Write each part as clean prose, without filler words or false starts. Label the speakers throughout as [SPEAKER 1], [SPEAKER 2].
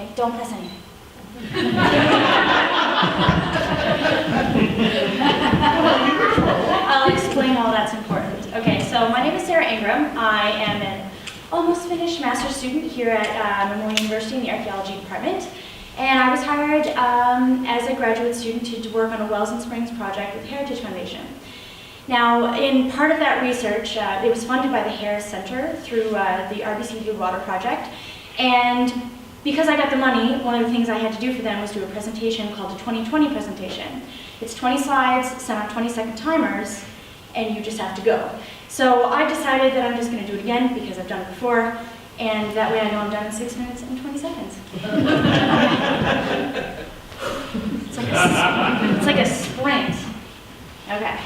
[SPEAKER 1] okay? Don't press anything. I'll explain all that's important. Okay, so my name is Ingram. I am an almost finished master's student here at Memorial University in the archaeology department. And I was hired as a graduate student to work on a Wells and Springs project with the Heritage Foundation. Now, in part of that research, it was funded by the Harris Center through the RBC Blue Water Project. And because I got the money, one of the things I had to do for them was do a presentation called the 2020 presentation. It's 20 slides sent on 20-second timers, and you just have to go. So I decided that I'm just going to do it again because I've done it before, and that way I know I'm done in 6 minutes and 20 seconds. It's like a sprint. Okay.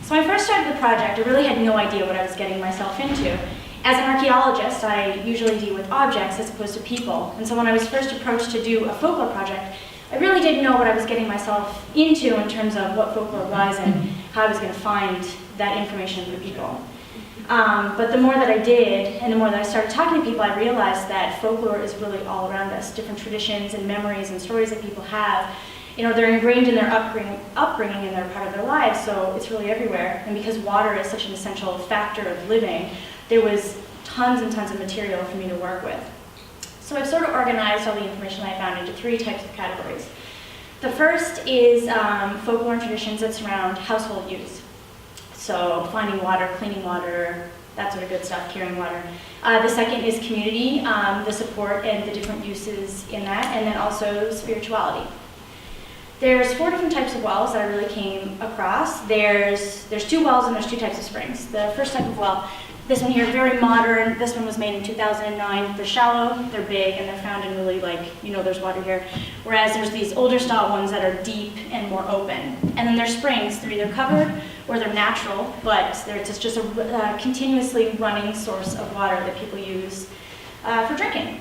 [SPEAKER 1] So when I first started the project, I really had no idea what I was getting myself into. As an archaeologist, I usually deal with objects as opposed to people. And so when I was first approached to do a folklore project, I really didn't know what I was getting myself into in terms of what folklore was and how I was going to find that information for people. But the more that I did, and the more that I started talking to people, I realized that folklore is really all around us. Different traditions and memories and stories that people have, you know, they're ingrained in their upbringing and they're part of their lives, so it's really everywhere. And because water is such an essential factor of living, there was tons and tons of material for me to work with. So I've sort of organized all the information I found into 3 types of categories. The first is folklore and traditions that surround household use. So finding water, cleaning water, that sort of good stuff, carrying water. The second is community, the support and the different uses in that, and then also spirituality. There's 4 different types of wells that I really came across. There's 2 wells and there's 2 types of springs. The first type of well, this one here, very modern. This one was made in 2009. They're shallow, they're big, and they're found in really, like, you know, there's water here. Whereas there's these older style ones that are deep and more open. And then there's springs. They're either covered or they're natural, but it's just a continuously running source of water that people use for drinking.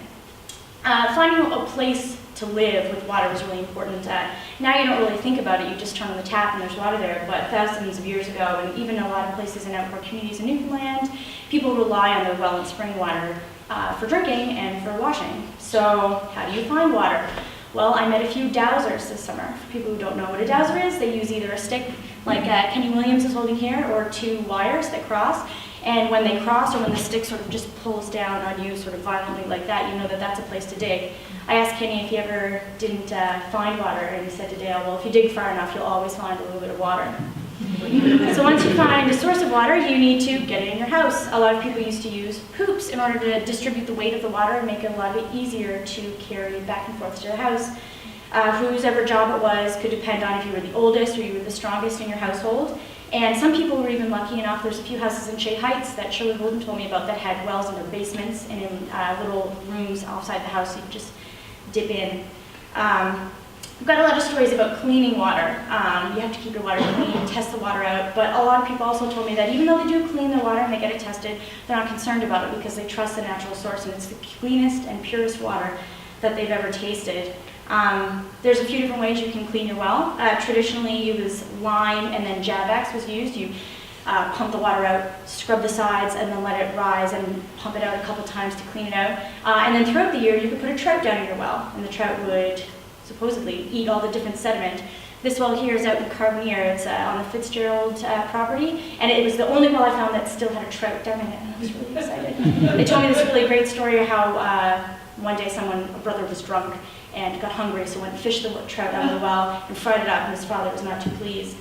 [SPEAKER 1] Finding a place to live with water was really important. Now you don't really think about it, you just turn on the tap and there's water there, but thousands of years ago, and even a lot of places in outdoor communities in Newfoundland, people rely on their well and spring water for drinking and for washing. So how do you find water? Well, I met a few dowsers this summer. For people who don't know what a dowser is, they use either a stick like Kenny Williams is holding here, or 2 wires that cross. And when they cross, or when the stick sort of just pulls down on you sort of violently like that, you know that that's a place to dig. I asked Kenny if he ever didn't find water, and he said to Dale, well, if you dig far enough, you'll always find a little bit of water. So once you find a source of water, you need to get it in your house. A lot of people used to use hoops in order to distribute the weight of the water and make it a lot easier to carry back and forth to the house. Whoever job it was could depend on if you were the oldest or you were the strongest in your household. And some people were even lucky enough, there's a few houses in Shea Heights that Shirley Holden told me about that had wells in their basements and in little rooms outside the house so you could just dip in. We've got a lot of stories about cleaning water. You have to keep your water clean, test the water out, but a lot of people also told me that even though they do clean their water and they get it tested, they're not concerned about it because they trust the natural source and it's the cleanest and purest water that they've ever tasted. There's a few different ways you can clean your well. Traditionally, it was lime and then Javex was used. You pump the water out, scrub the sides, and then let it rise and pump it out a couple times to clean it out. And then throughout the year, you could put a trout down in your well, and the trout would supposedly eat all the different sediment. This well here is out in Carbonear. It's on the Fitzgerald property, and it was the only well I found that still had a trout down in it, and I was really excited. They told me this really great story of how one day a brother was drunk and got hungry, so went and fished the trout out of the well and fried it up, and his father was not too pleased.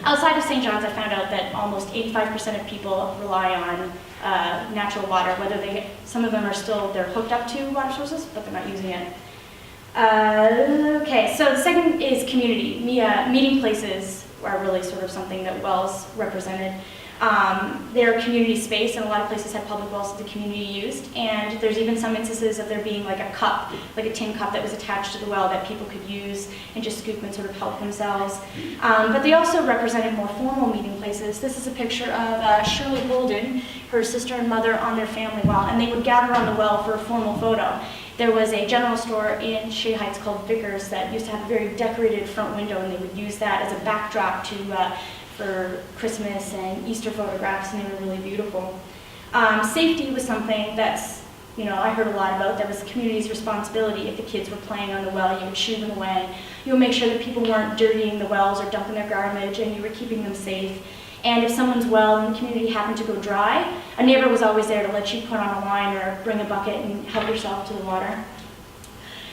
[SPEAKER 1] Outside of St. John's, I found out that almost 85% of people rely on natural water, whether some of them they're hooked up to water sources, but they're not using it. Okay, so the second is community. Meeting places are really sort of something that wells represented. They're community space, and a lot of places have public wells that the community used, and there's even some instances of there being like a cup, like a tin cup that was attached to the well that people could use and just scoop and sort of help themselves. But they also represented more formal meeting places. This is a picture of Shirley Holden, her sister and mother on their family well, and they would gather on the well for a formal photo. There was a general store in Shea Heights called Vickers that used to have a very decorated front window, and they would use that as a backdrop for Christmas and Easter photographs, and they were really beautiful. Safety was something that's I heard a lot about that was the community's responsibility. If the kids were playing on the well, you would shoo them away. You would make sure that people weren't dirtying the wells or dumping their garbage, and you were keeping them safe. And if someone's well in the community happened to go dry, a neighbor was always there to let you put on a line or bring a bucket and help yourself to the water.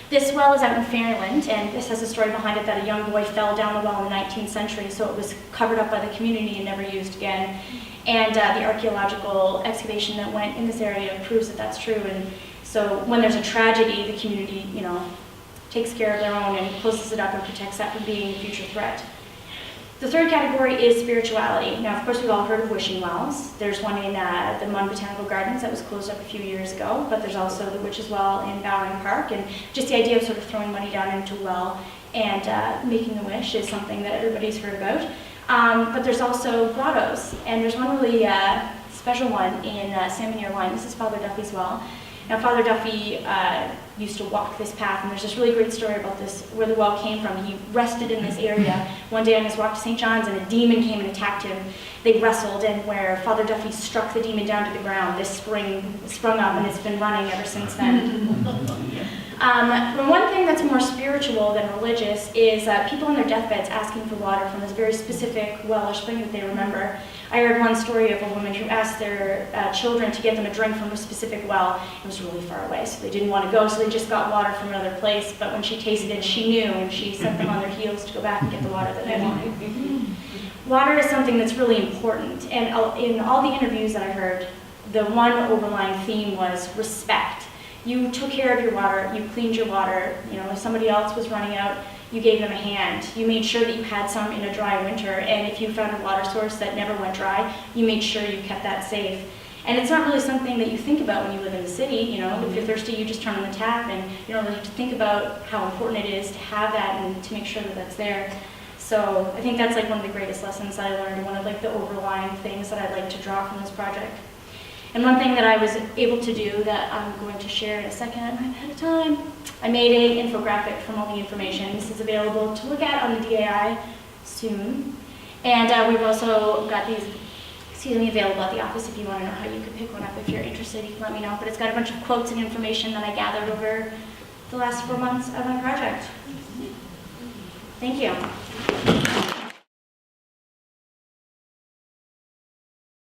[SPEAKER 1] This well is out in Fairland, and this has a story behind it that a young boy fell down the well in the 19th century, so it was covered up by the community and never used again. And the archaeological excavation that went in this area proves that that's true. And so when there's a tragedy, the community, takes care of their own and closes it up and protects that from being a future threat. The third category is spirituality. Now, of course, we've all heard of wishing wells. There's one in the Munn Botanical Gardens that was closed up a few years ago, but there's also the Witch's Well in Bowring Park, and just the idea of sort of throwing money down into a well and making a wish is something that everybody's heard about. But there's also grottos, and there's one really special one in Salmon Ear Line. This is Father Duffy's well. Now, Father Duffy used to walk this path, and there's this really great story about this, where the well came from. He rested in this area one day on his walk to St. John's, and a demon came and attacked him. They wrestled, and where Father Duffy struck the demon down to the ground, this spring sprung up, and it's been running ever since then. One thing that's more spiritual than religious is people on their deathbeds asking for water from this very specific well or spring that they remember. I heard one story of a woman who asked their children to get them a drink from a specific well. It was really far away, so they didn't want to go, so they just got water from another place. But when she tasted it, she knew, and she sent them on their heels to go back and get the water that they wanted. Water is something that's really important, and in all the interviews that I heard, the one overlying theme was respect. You took care of your water, you cleaned your water, if somebody else was running out, you gave them a hand. You made sure that you had some in a dry winter, and if you found a water source that never went dry, you made sure you kept that safe. And it's not really something that you think about when you live in the city. If you're thirsty, you just turn on the tap, and you don't really have to think about how important it is to have that and to make sure that that's there. So I think that's like one of the greatest lessons that I learned, and one of like the overlying things that I'd like to draw from this project. And one thing that I was able to do that I'm going to share in a second, I'm ahead of time. I made an infographic from all the information. This is available to look at on the DAI soon. And we've also got these, available at the office if you want to know how you could pick one up. If you're interested, you can let me know. But it's got a bunch of quotes and information that I gathered over the last 4 months of my project. Thank you.